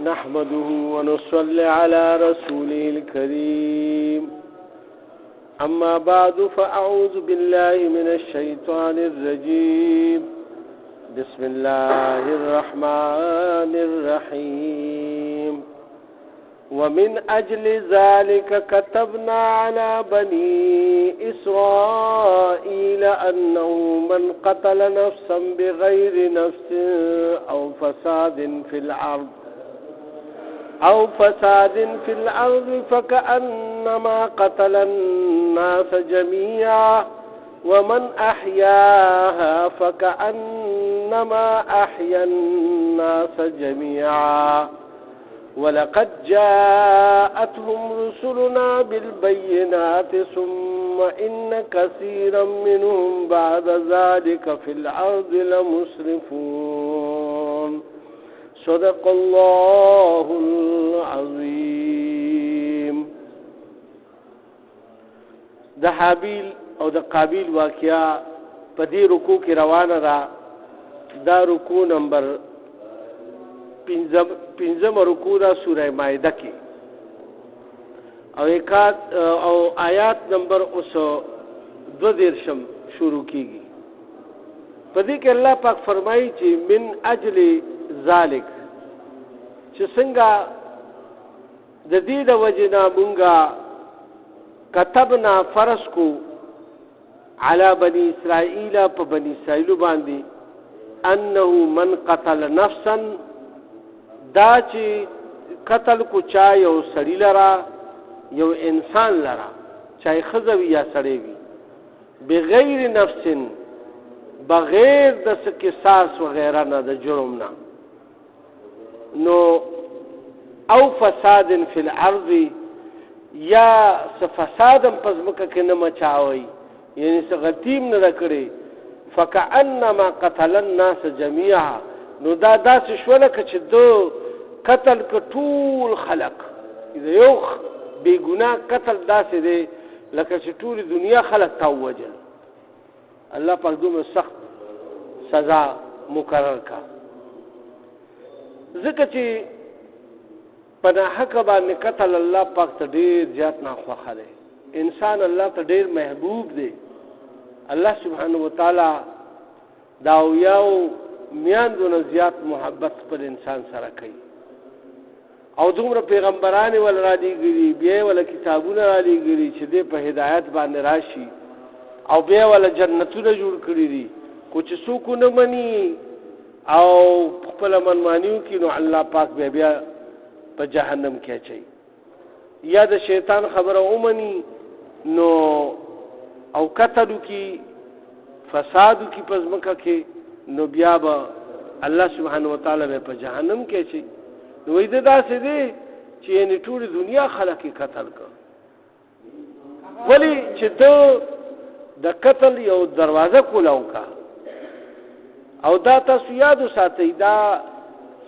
نحمده ونصلي على رسوله الكريم أما بعد فأعوذ بالله من الشيطان الرجيم بسم الله الرحمن الرحيم ومن أجل ذلك كتبنا على بني إسرائيل أنه من قتل نفسا بغير نفس أو فساد في الأرض فكأنما قتل الناس جميعا ومن أحياها فكأنما أحيا الناس جميعا ولقد جاءتهم رسلنا بالبينات ثم إن كثيرا منهم بعد ذلك في الأرض لمسرفون صدق الله العظيم. د حابیل او د قابیل واقعا په دې رکوع کې روانه ده. دا رکوع نمبر 15 رکوع دا سوره مائده کې او آیات نمبر 22 شروع کیږي. په دې کې الله پاک فرمایي چې من اجل ذالک چې څنګه د دې د وجنا مونږه كتبنا فرض کو على بني اسرائيل په بني اسرائيل باندې انه من قتل نفسا دا چې قتل کو چا یو سړی لرا یو انسان لرا چای خزوی یا سړی وي بغیر نفس بغیر د قصاص وغیرہ نه د جرم نه نو او فساد فی الارض یا فسادم پزمکه کې نه مچاوي یعنی څه غتیم نه کړي فکأنما قتل الناس جميعا نو دا داسې شوله چې دو قتل کټول خلق یو بے گناہ قتل داسې دی لکه چې ټول دنیا خلق توجل. الله پاک دومره سخت سزا مقرر کا ځکه چې پناه حق باندې قتل الله پاک ته ډیر زیات ناخوښه دی. انسان الله ته ډیر محبوب دی. الله سبحانه وتعالی دا یو میاندونه زیات محبت پر انسان سره کوي او دومره پیغمبران ول را لېږلي بیا ول کتابونه را لېږلي چې دې په هدایت باندې راشي او بیا ول جنتونه جوړ کړي دي. خو چې څوک نه مني او خپل منمانیو کې نو الله پاک بیا په جهنم کې اچي یا د شیطان خبره اومني نو او قتلو کې فسادو کې پزمکه کې نو بیا به الله سبحانه وتعالی په جهنم کې اچي. نو دې داسې دی چې یعنی ټول دنیا خلک قتل کړ ولی چې د قتل یو دروازه کولاو کا او دا تاسو یادو ساتئ دا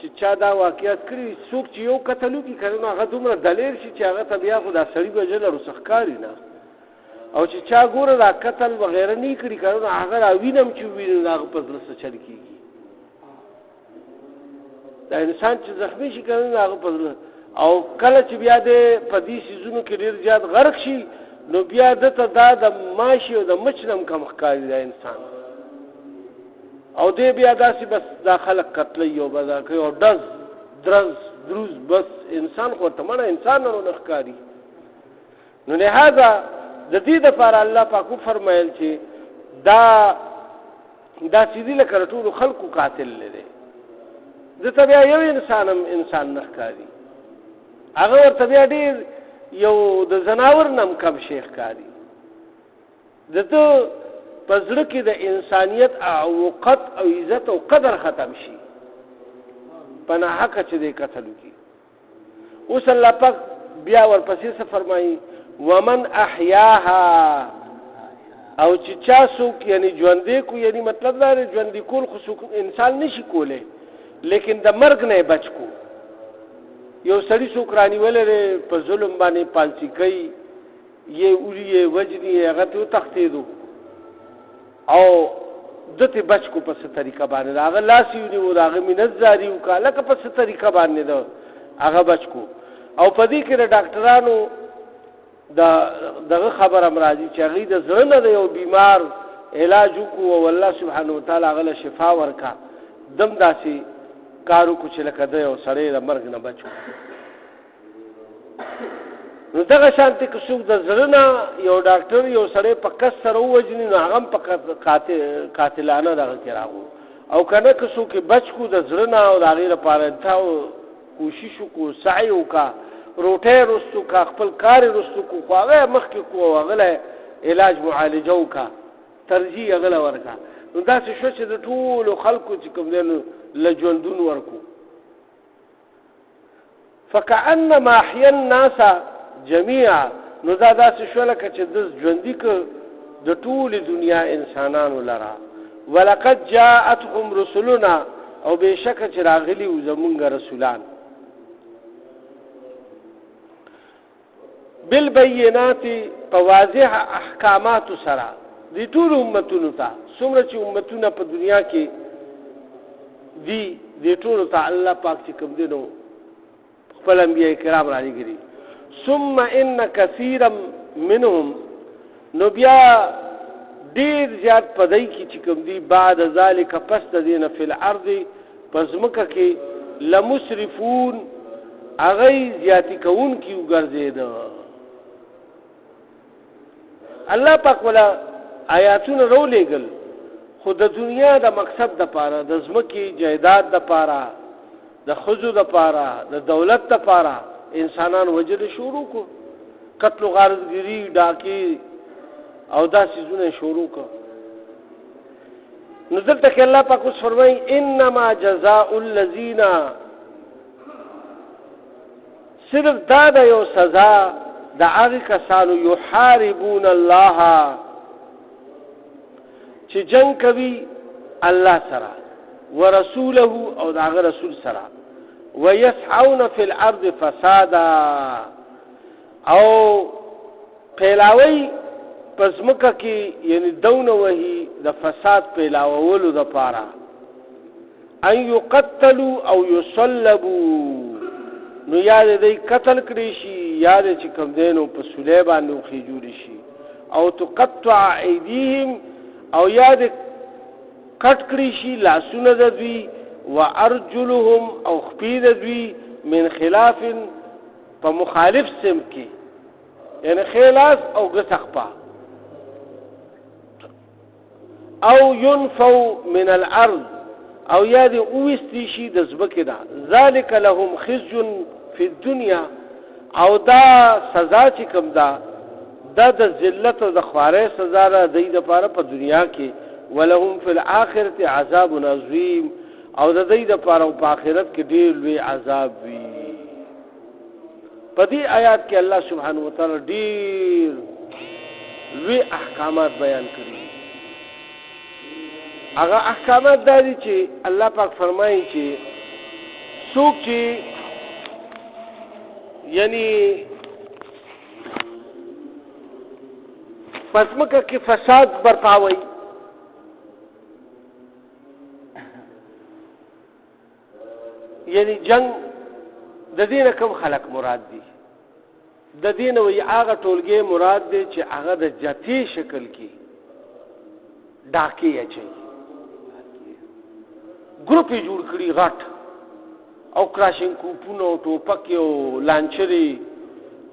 چې چا دا واقعیت کړی څوک چې یو قتلو کې کړنو هغه دومره دلیر شي چې هغه ته بیا خو دا سړي به جل رسخکاري نه او چې چا ګوره دا قتل وغیره نه کړي کړنو هغه راوینم چې ویني هغه په ځل څه چل کیږي. دا انسان چې زخمی شي کړنو هغه په ځل او کله چې بیا د پدې سيزونو کې ډیر زیات غرق شي نو بیا دته دا د ماشي او د مچنم کم ښکاري دا انسان او دې بیا داسې بس دا خلق قتل یو بدا کوي او دروز بس انسان خو ته مړ انسان نه ښکاري. نو لہذا د دې لپاره الله پاک فرمایل چې دا سیدی لکه ټول خلقو قاتل لري ځکه بیا یو انسان نه ښکاري هغه ورته بیا ډیر یو د زناور نم کم شیخ کاری دته پزړه کې د انسانیت او وقت او عزت او قدر ختم شي پناه حق چې دې قتل کی. اوس الله پاک بیا ورپسې څه فرمایي ومن احیاها او چې چا څوک یعنی ژوندې کو یعنی مطلب دا ژوندې کول خو انسان نشي کوله لیکن د مرګ نه بچ کو. یو سړی څوک رانیولې په ظلم باندې پانسی کوي یې اولی وجنی هغه ته تختیدو او دته بچ کو په څه طریقه باندې هغه لاس یې نیو هغه مینځاري وکاله که په څه طریقه باندې دا هغه بچ کو. او په دې کې د ډاکټرانو دغه خبر امراضي چې هغه د زړه نه یو بیمار علاج کو او الله سبحانه وتعالى غله شفا ورکا دم داسي کارو کو چې لکه د یو سړی د مرګ نه بچو. نو دغه شانتي که څوک د زړه نه یو ډاکټر یو سړی په کس سره ووجني نو هغه په قاتلانه دغه کې راغو. او کنه که څوک بچ کو د زړه نه او د هغې لپاره انتها کوشش وکړو سعی وکړه روټۍ رستو کا خپل کار رستو کو خو هغه مخکې کو او هغه علاج معالجه وکړه ترجیح هغه ورکړه. نو داسې شو چې د ټولو خلکو چې کوم دی نو له ژوندون ورکو. فکأنما احیا الناس جميعا نو دا داسې شو لکه چې د ژوندي که د ټولې دنیا انسانانو لره. ولقد جاءتهم رسلنا او بېشکه چې راغلي وو زمونږ رسولان بالبینات په واضح احکاماتو سره دې ټولو امتونو ته څومره چې امتونه په دنیا کې دي دې ټولو ته الله پاک چې کوم دی نو خپل انبیاء کرام رالیږلي. ثم ان کثیرا منهم نو بیا ډیر زیات پدای کی چې کوم دی بعد ذالک پس د دینه فی الارض پس مکه کې لمسرفون اغی زیاتی کون کی وګرځید. الله پاک ولا آیاتونه رولېګل خو د دنیا د مقصد د پاره د ځمکې جایداد د پاره د خزو د پاره د دولت د پاره انسانان وجل شروع کو قتل غارتګری ډاکی او دا سيزونه شروع کو. نزل تک الله پاک اوس فرمای انما جزاء الذين صرف دا د یو سزا د هغه کسانو یحاربون الله چې جنگ کوي الله سره ورسوله او د هغه رسول سره ويسعون في الارض فسادا او پیلاوي پس مکه کې یعنی دونه وهي د فساد پیلاولو د پاره ان يقتلوا او يصلبوا نو یاد دې قتل کړی شي یاد چې کوم دینو په سولې باندې خو جوړ شي او تقطع ايديهم او یاد کټ کړی شي لاسونه د دوی وارجلهم او خپید دوی من خلاف په مخالف سم کې یعنی خلاص او غسخپا او ينفوا من الارض او یاد اوستي شي د زبکه دا ذالک لهم خزي فی الدنيا او دا سزا چې کوم دا د ذلت او د خوارې سزا را دی د پاره په دنیا کې ولهم فی الاخرة عذاب عظیم او د دې د پاره په آخرت کې ډېر لوی عذاب وي. په دې آیات کې الله سبحانه وتعالى ډېر لوی احکامات بیان کړي. هغه احکامات دي چې الله پاک فرمایي چې څوک چې یعنی پسمکه کې فساد برپاوي یعنی جنگ د دین کوم خلق مراد دي د دین وی هغه ټولګي مراد دي چې هغه د جتی شکل کې ډاکی اچي ګروپ جوړ کړي غټ او کراشین کوپونو ټوپک یو لانچري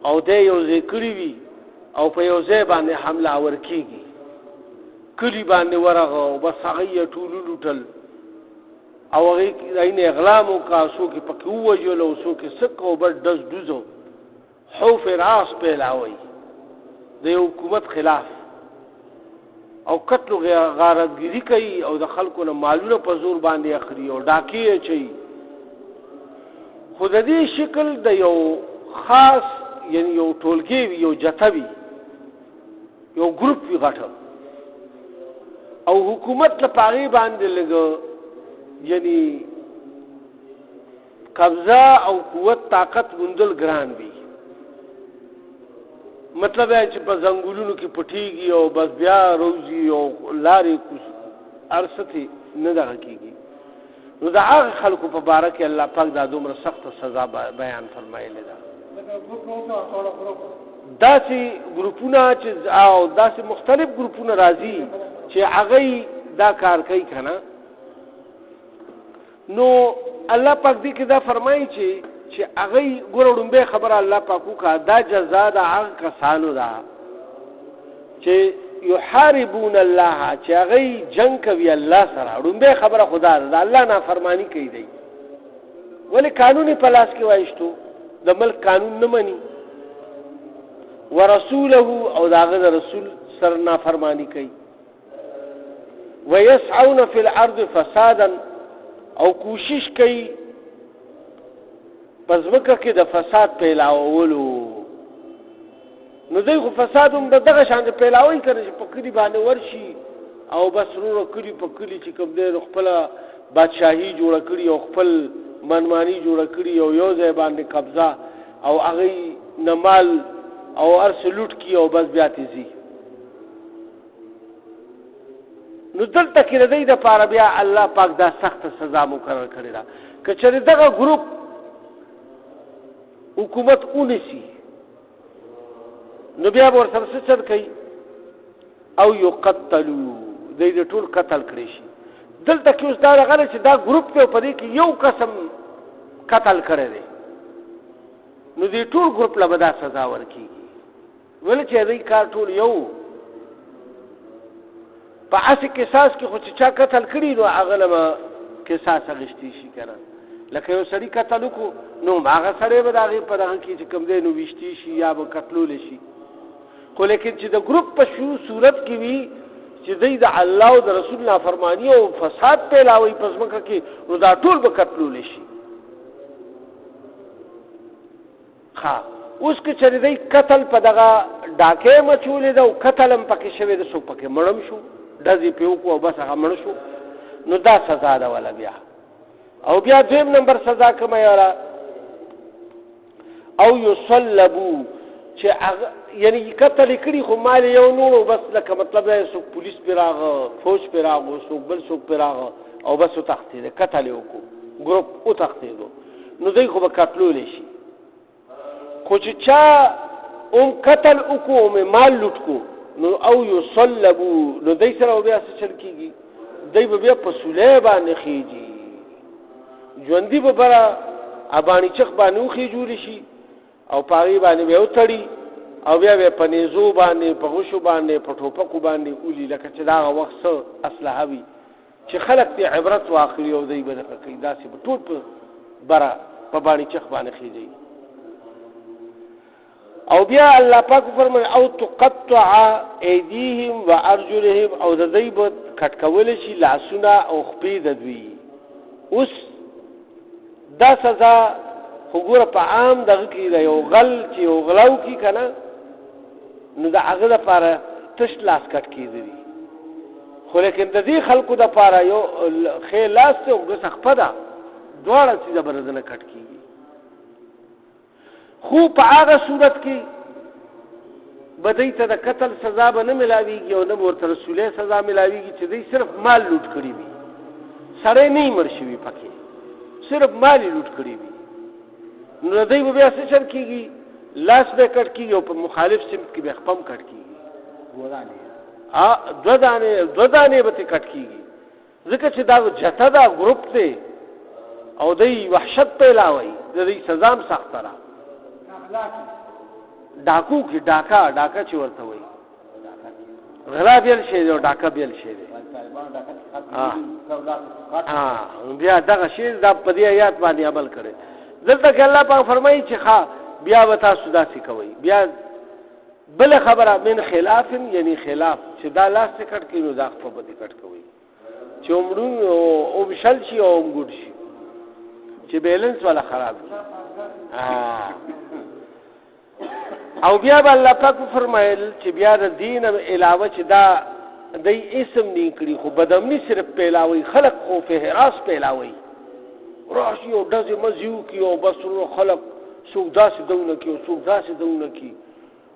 او د یو ذکرې وی او په یو ځای باندې حمله اور کیږي کلی باندې ورغه او بس هغه ټول لوټل او هغه عین اغلام او کاسو کې پکې وجل او سو کې سک او بر دز دوزو خوف راس پیلاوي د حکومت خلاف او قتل غارتګری کوي او د خلکو نه مالونه په زور باندې اخري او ډاکی چي خود دې شکل د یو خاص یعنی یو ټولګي یو جتوي یو ګروپ وی غټه او حکومت لپاره باندې لګو یعنی قبضه او قوت طاقت مندل ګران وي مطلب چې په زنګولونو کې پټيږي او بس بیا روزي او لارې ارسته نه دغه کیږي نو دا هغه خلکو په باره کې الله پاک دا دومره سخته سزا بیان فرمایلی ده. داسې ګروپونه چې او داسې مختلف ګروپونه راځي چې هغه دا کار کوي که نه، نو الله پاک دې کې دا فرمایي چې هغه ګوره ړومبی خبره الله پاک وکړه، دا جزا د هغه کسانو ده چې یحاربون الله، چې هغه جنگ کوي الله سره. ړومبی خبره خدا ده، الله نافرمانی کوي دی. ولې قانون په لاس کې وایشتو، د ملک قانون نه مني، ورسوله او د هغه د رسول سره نافرمانی کوي. ويسعون فی الارض فسادا، او کوشش کوي پس ځمکه کې د فساد پیلاولو. نو دوی خو فساد هم د دغه شان پیلاوي که نه چې په کلي باندې ورشي او بس وروره کلي په کلي چې کوم دی نو خپله بادشاهي جوړه کړي او خپل منماني جوړه کړي او یو ځای باندې قبضه او هغې نه مال او هر څه لوټ کړي او بس بیا تېځي. نو دلته کې د دوی دپاره بیا الله پاک دا سخته سزا مقرر کړې ده. که چېرې دغه ګروپ حکومت ونیسي نو بیا به ورسره څه چل کوي، او یقتلو، دوی د ټول قتل کړی شي. دلته کې اوس دا راغلی چې دا ګروپ دی او په دې کې یو قسم قتل کړی دی، نو دې ټول ګروپ له به دا سزا ورکېږي. ولې چې دوی کار ټول یو په هسې قصاص کې خو چې چا قتل کړي نو هغه له به قصاص اخیستی شي که نه. لکه یو سړي قتل وکړو نو هغه سړی به د هغې په دغه کې چې کوم دی نو ویشتی شي یا به قتلولی شي. خو لیکن چې د ګروپ په صورت کې وي چې دوی د الله او د رسول نافرمانی او فساد پیلاوي په ځمکه کې، نو دا ټول به قتلولی شي. اوس که چېرې دوی قتل په دغه ډاکې مچولې ده او قتل هم پکې شوی ده، څوک پکې مړم شو، ډزې پې وکړو او بس هغه مړ شو، نو دا سزا ده وله بیا. او بیا دویم نمبر سزا کومه یاره، او یصلبو، چې هغه یعنی قتل یې کړي خو مال یې یو نور، بس لکه مطلب دی څوک پولیس پې راغه، فوج پې راغو، څوک بل څوک پې راغه او بس وتښتېده، قتل یې وکړو، ګروپ وتښتېدو، نو دوی خو به قتلولی شي. خو چې چا هم قتل وکړو او مال لوټ کړو نو او یصلبو، نو دوی سره بیا څه چل کېږي، دوی به بیا په سولی باندې خېږي، ژوندي به بره اباڼي چخ باندې وخېجولی شي او په هغې باندې بیا وتړي او بیا به په نیزو باندې، په غشو باندې، په ټوپکو باندې اولي، لکه چې د هغه وخت څه اسلحه وي چې خلک پرې عبرت واخلي او دوی به دغه کوي. داسې به ټول په بره په باڼي چخ باندې خېجوي. او بیا الله پاک فرمایي او تقطع ایدیهم و ارجلهم، او د دوی به کټ کولی شي لاسونه او خپې د دوی. اوس دا سزا خو ګوره په عام دغه کې د یو غل چې یو غلا وکړي که نه نو د هغه دپاره تش لاس کټ کېدلي، خو لیکن د دې خلکو دپاره یو ښی لاس دی او ګوسه خپه ده، دواړه څیزه به د ده نه کټ کېږي. خو په هغه صورت کې به دوی ته د قتل سزا به نه ملاویږي او نه به ورته رسولي سزا ملاویږي چې دوی صرف مال لوټ کړي وي، سړی نه یې مړ شوي پکې، صرف مال یې لوټ کړي وي. نو د دوی به بیا څه چل کېږي، لاس به کټ کېږي او په مخالف سمت کې به خپه هم کټ کېږي، دوه دانې به ترې کټ کېږي، ځکه چې دا جته دا ګروپ دی او دوی وحشت پیلاوي، د دوی سزا هم سخته ده. ډاکو کې ډاکه چې ورته وایي، غلا بیل شی دی او ډاکه بیل شی دی. بیا دغه شی دا په دې آیات باندې عمل کړي. دلته کې الله پاک فرمایي چې بیا به تاسو داسې کوئ. بیا بل خبره من خلاف، یعنی خلاف چې دا لاس ته کټ کړي نو دا خپه به دې کټ کوئ، چې عمرون او بشل شي او ګډ شي، چې بیلنس والا خراب شي. او بیا به الله پاک فرمایل چې بیا د دین علاوه چې دا دای اسم نه کړي خو بدامني صرف پیلاوي، خلق خوف هراس پیلاوي، راشي او داسې مزیو کی او بس خلق څوک داسې دونه کی او څوک داسې دونه کی،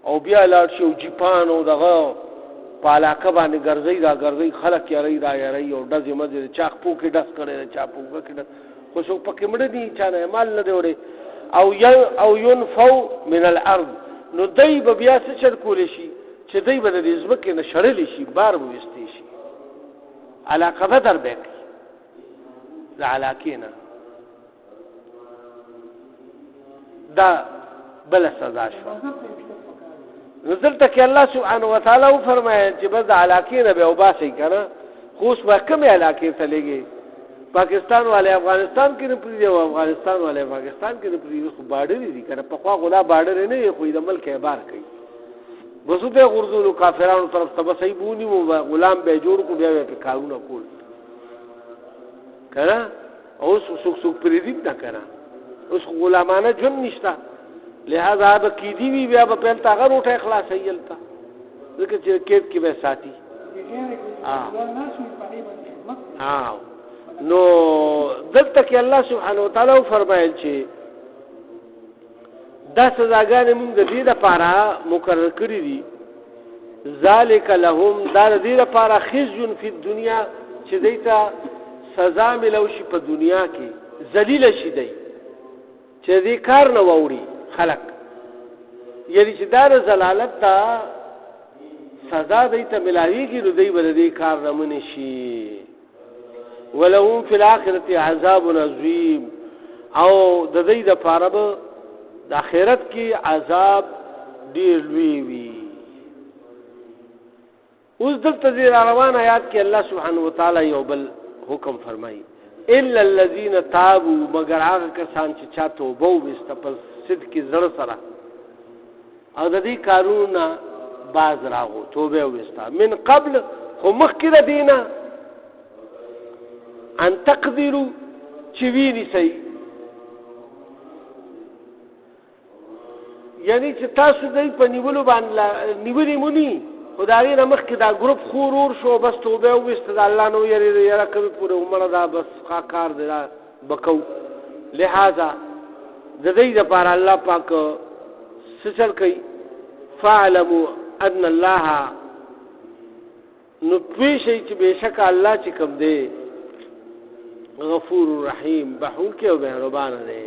او بیا لاړ شي او جیپان او دغه په علاقه باندې ګرځي را ګرځي خلک یې را یې او ډزې مزې چاق پو کې ډس کړي چا پو کې ډس خو څوک پکې مړ دي چا نه مال نه دی وړي او ينفو من الارض نو دای به بیا څه چل کول شي چې دای به د ځمکې نه شړل شي بار به وستې شي علاقه بدر به د علاقې نه دا بل سزا شو نزل تک الله سبحانه وتعالى فرمایي چې بس د علاقې نه به وباسي کنه خو اوس به کومه علاقې ته لګي پاکستان والے افغانستان کې نه پریږي او افغانستان والے پاکستان کې نه پریږي خو بارډر دي کنه په خوا غلا بارډر نه خو د ملک اعتبار کوي بسو ته غرزول کافرانو طرف ته بس ای بونی مو غلام به جوړ کو بیا په کارونه کول کنه او سوک پریږي نه کنه اوس غلامانه جون نشتا لہذا به کی دی وی بیا په پهل تا غروټه اخلاص ایلتا ځکه چې کېد کې به ساتي نو دلته کې الله سبحانه وتعالى فرمایل چې دا سزاګانې موږ د دې لپاره مقرر کړې دي ذالک لهم دا د دې لپاره خزي فی الدنیا چې دیتا سزا ملو شي په دنیا کې ذلیل شي دی چې دې کار نه ووري خلق یعنی چې دا زلالت دا سزا دیتا ملاویږي نو دی به دې کار نه منې شي ولهم فی الاخرة عذاب عظیم او د دې د پاره به د آخرت کې عذاب ډیر لوی وي اوس دلته د روان آیات کې الله سبحانه وتعالى یو بل حکم فرمایي الا الذين تابوا مگر هغه کسان چې چا توبه وست په صدق زړه سره او د دې کارونه باز راغو توبه وستا من قبل خو مخکره دینه ان تقدروا چوینی سي یعنی چې تاسو دې په نیولو باندې نیولې مونږ خدای نه مخکې دا ګروپ خورور شو بس توبه وست الله نو یې کوي پوره عمر دا بس کار دی بکو لہذا د دې لپاره الله پاک سچل کوي فعلموا ان الله نو پېښې چې بشک الله چې کوم دی غفور رحیم بخون کې او مهربان دی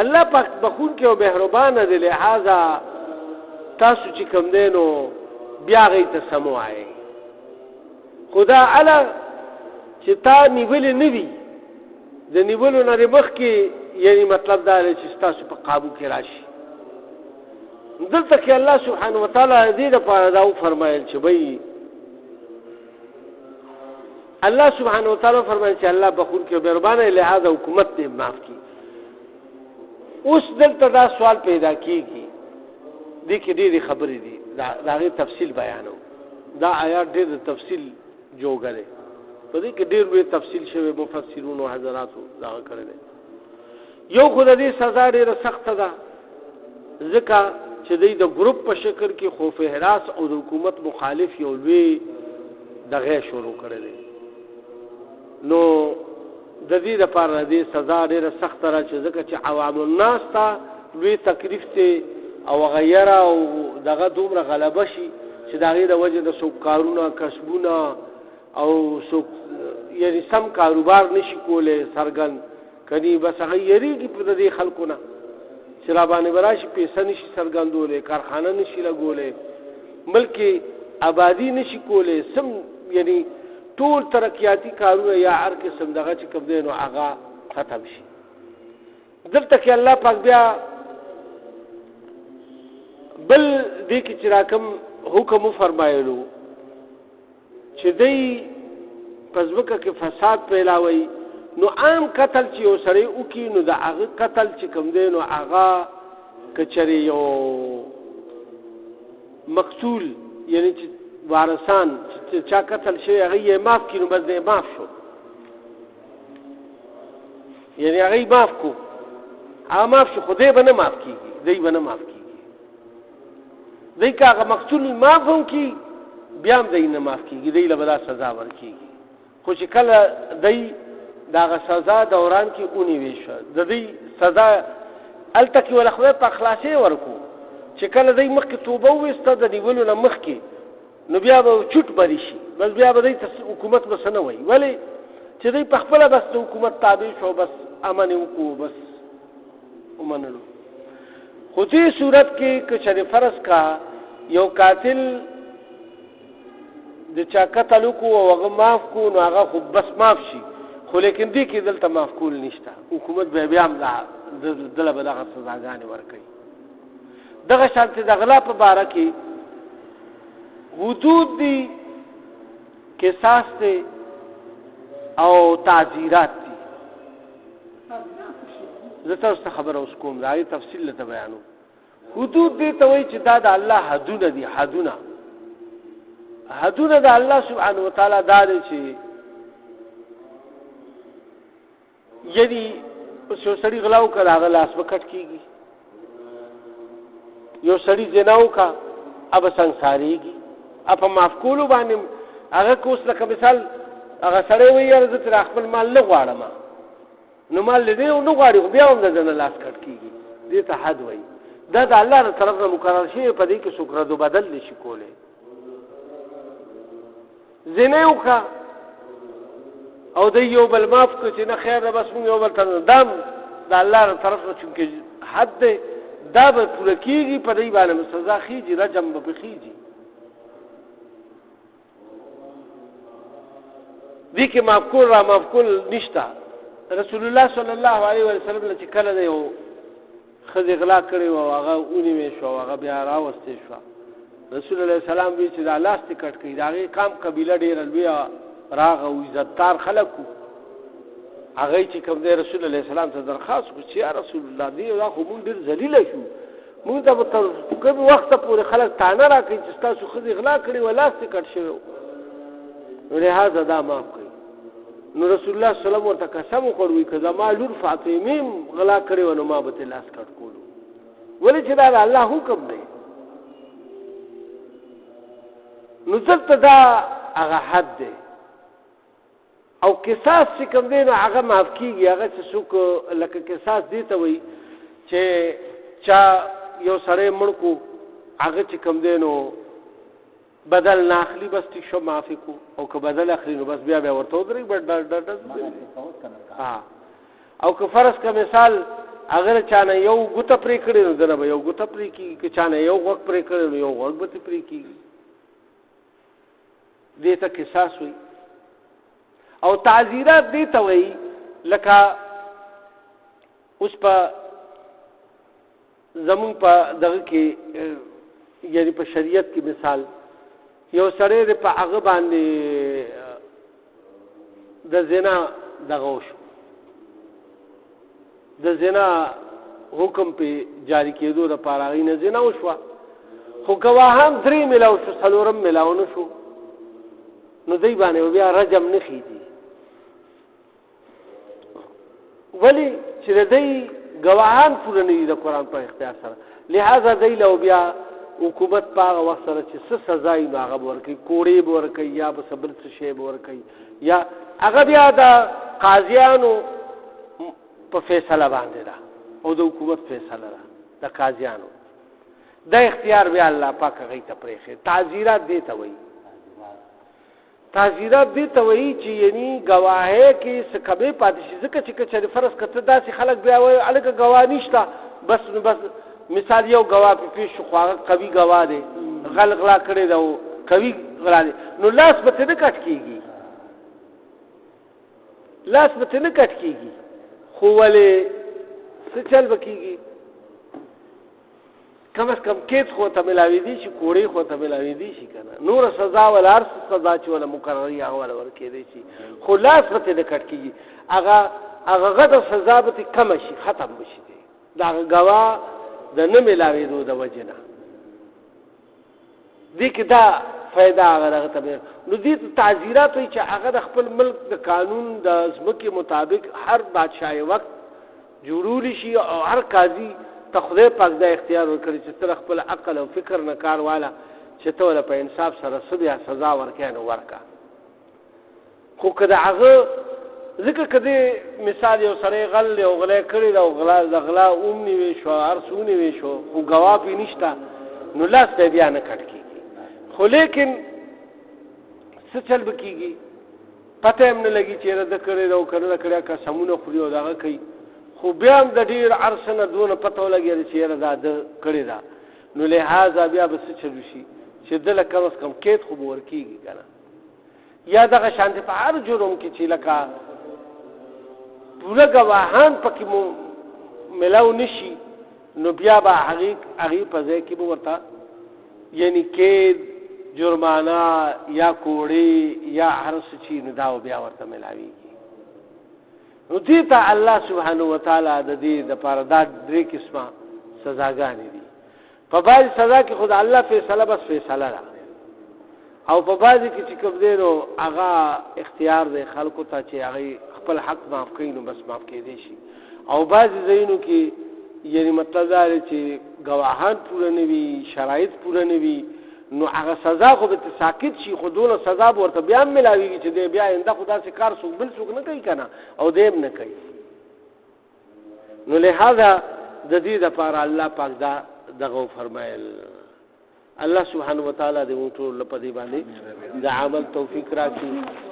الله پاک بخون کې او مهربان دی لہذا تاسو چې کوم دی نو بیا غي ته سموای خدا الا چې تا نیولې نه وي د نیولو نه مخ کې یعنی مطلب دا چې تاسو په قابو کې راشي دلته کې الله سبحانه وتعالى دې لپاره دا فرمایل چې وای الله سبحانه وتعالى فرمایي چې الله بخون کې مهربان دی لہذا حکومت دې معاف کړي اوس دلته دا سوال پیدا کیږي دې کې ډېری خبرې دي دا غي تفصیل بیانو دا آیات ډېر تفصیل جوړه په دې کې ډېر به تفصیل شوی مفسرون او حضرات دا کړل یو خدای سزا ډېر سخت ده ځکه چې د ګروپ په شکل کې خوف هراس او د حکومت مخالف یو لوی دغه شروع کړل نو د دې لپاره دې سزا ډېره سخت را چې ځکه چې عوام الناس ته لوی تکلیف ته او غیره او دغه دومره غلبه شي چې د هغې د وجې د څوک کارونه کسبونه او څوک یعنی سم کاروبار نشي کولی څرګند کني بس هغه یېرېږي په دې خلکو نه چې را باندې به راشي پیسه نشي څرګندولی کارخانه نشي لګولی ملک آبادي نشي کولی سم یعنی ټول ترقیاتی کارونه یا هر قسم دغه چې کوم دی نو هغه ختم شي دلته کې الله پاک بیا بل دې کې چې راکم حکم فرمایلو چې دی پزوکه کې فساد پیلاوي نو عام قتل چې یو سړی وکي نو د هغه قتل چې کوم دی نو هغه کچري یو مقتول یعنی چې وارثان چې چا قتل شي هغه یې معاف کړي نو بس دې معاف شو یعنی هغه معاف کو هغه معاف شو خدای به نه معاف کیږي دی به نه معاف کیږي دی که هغه مقتول معاف هم کی بیا هم دی نه معاف کیږي دی له به دا سزا ورکیږي خو چې کله دی د هغه سزا دوران کې ونیوي شو د دې سزا هلته کې ول خدای په خلاصې ورکو چې کله دی مخکې توبه وویسته د نیولو نه مخکې نو بیا به چوټ بری شي، بس بیا به دی حکومت بس نه وایي. ولې چې دی په خپله بس د حکومت تابع شو، بس امن یې وکړو، بس ومنلو. خو دې صورت کې که چېرې فرض کا یو قاتل د چا قتل وکړو او هغه معاف کړو نو هغه خو بس معاف شي، خو لیکن دې کې دلته معاف کول نشته. حکومت بیا هم دله به دغه سزاګانې ورکوي. دغه شانتې د غلا په باره کې حدود دي، قصاص دی او تعزیرات دي. زه تاسو ته خبره اوس کوم، د هغې تفصیل درته بیانوم. حدود دې ته وایي چې دا د الله حدونه دي. حدونه د الله سبحانه وتعالی دا دی چې یعنی یو سړي غلا وکړه هغه لاس به کټ کېږي، یو سړي زنا وکړه هغه سنګسارېږي. په معاف کولو باندې هغه که اوس لکه مثال هغه سړی وایي یاره زه ترې خپل مال نه غواړم، نو مال له دې نه غواړي خو بیا هم د ده نه لاس کټ کېږي. دې ته حد وایي. دا د الله له طرف نه مقرر شوی، په دې کې څوک رد و بدل نه شي کولی. زنا وکړه او د یو بل معاف کړه چې نه خیر ده بس مونږ یو بل ته دام د الله له طرف نه چونکې حد دی دا به پوره کېږي، په دې باندې سزا خېږي، رجم به خېږي. دې کې معاف کول را معاف کول نشته. رسول الله صلی الله علیه وسلم چې کله د یو ښځې غلا کړې وه او هغه ونیوې شوه او هغه بیا راوستې شوه، رسول الله سلام وی چې دا لاس دې کټ کړي. د هغې قام قبیله ډېره لویه راغه او عزتدار خلک وو. هغه چې کوم دی رسول الله سلام ته درخواست وکړو چې یا رسول الله دې دا خو مونږ ډېر ذلیله شو، مونږ ته به تر کوم وخته پورې خلک تانه راکوي چې ستاسو ښځې غلا کړې وه لاس دې کټ شوی نو لهذا دا معاف کړئ. نو رسول الله صلی الله علیه وسلم ورته قسم وکړ وی که زما لور فاطمه غلا کړې وه نو ما به ترې لاس کټ کولو. ولې چې دا د الله حکم دی. نو دلته دا هغه حد دی او قصاص چې کوم دی نو هغه معاف کېږي. هغه چې څوک لکه قصاص دې ته وایي چې چا یو سړی مړ کو هغه چې کوم دی نو بدل نه اخلي، بس ټیک شو معافي کو، او که بدل اخلي نو بس بیا ورته ودرېږي او که فرض که مثال اگر چا نه یو ګوته پرې کړې نو دنه به یو ګوته پرې کېږي، که چا نه یو غوږ پرې کړی نو یو غوږ به ترې پرې کېږي. دې ته قصاص وایي. او تعزیرات دې ته وایي لکه اوس په زمونږ په دغه کې یعنی په شریعت کې مثال یو سړی دی په هغه باندې د زنا دغه وشو، د زنا حکم په جاری کېدو دپاره هغې نه زنا وشوه، خو ګواهان 3 میلاو شو، 4 میلاو نه شو، نو دی باندې بیا رجم نه خېږي. ولې چې د دی ګواهان پوره نه دي د قرآن په اختیار سره، لہذا دی له بیا حکومت په هغه وخت سره چې څه سزا یې نو هغه به ورکوي، کوړې به ورکوي یا به څه بل څه شی به ورکوي، یا هغه بیا د قاضیانو په فیصله باندې ده او د حکومت فیصله ده د قاضیانو. دا اختیار بیا الله پاک هغې ته پرېښی. تعزیرات دې ته وایي. تعزیرات دې ته وایي چې یعنی ګواهۍ کې څه کمې پاتې شي. ځکه چې که چېرې فرض که ته داسې خلک بیا وایي هلکه ګواه نشته، بس نو بس مثال یو ګواه پې پېښ شو خو هغه قوي ګواه دی، غلا کړې ده او قوي غلا دی، نو لاس به ترې نه کټ کېږي، لاس به ترې نه کټ کېږي، خو ولې څه چل به کېږي؟ کم از کم قید خو ته ملاوېدی شي، کوړې خو ته ملاوېدی شي که نه، نوره سزا ولا هر څه سزا چې وله مقرري هغه وله ورکېدی شي، خو لاس به ترې نه کټ کېږي. هغه غټه سزا به ترې کمه شي، ختم به شي د هغه ګواه د نه ملاوېدو د وجې نه. دې کې دا فایده هغه دغه ته نو دې ته تعزیرات وایي چې هغه د خپل ملک د قانون د ځمکې مطابق هر بادشاهي وخت جوړولی شي او هر قاضي ته خدای پاک دا اختیار ورکړي چې ته خپل عقل او فکر نه کار واله چې ته وله په انصاف سره څه بیا سزا ورکوې نو ورکړه. خو که د هغه ځکه کدی مثال یو سره غل او غلا کړی دا غلا د غلا اوم نیوي شو ارسونی وی شو خو غواپی نشتا نو لاس ته بیا نه کټ کیږي خو لیکن څه چل بکیږي پته هم نه لګي چې رد کړی دا کړل کړیا کا سمونه خوري او داغه کوي خو بیا هم د ډیر ارسنه دونه پته ولګي چې ردا د کړی دا نو لہذا بیا به څه چل شي چې دل کم از کم کېد خو ورکیږي کنه یا دغه شانته په هر جرم کې چې لکه پوره گواهان پکې مو ملاو نشي نو بیا به هغه په ځای کې به ورته یعنی کې جرمانه یا کوړی یا هر څه چې نو دا بیا ورته ملاويږي نو دې ته الله سبحانه و تعالی د دې د پاره دا درې قسمه سزاګانې دي په بعض سزا کې خدای الله فیصله بس فیصله را او په بعض کې چې کوم دی نو هغه اختیار دی خلکو ته چې هغه خپل حق معاف کړي نو بس معاف کېدی شي او بعض ځایونو کې یعنی مطلب دا چې گواهان پوره نه وي شرایط پوره نه وي نو هغه سزا خو به ساکت شي خو دونه سزا ورته بیا ملاويږي چې دی بیا انده خدا سے کار څوک بل څوک نه کوي کنه او دیم نه کوي نو لہذا د دې لپاره الله پاک دا دغه فرمایل الله سبحانه و تعالی دې موږ ټول په دې باندې د عمل توفیق راکړي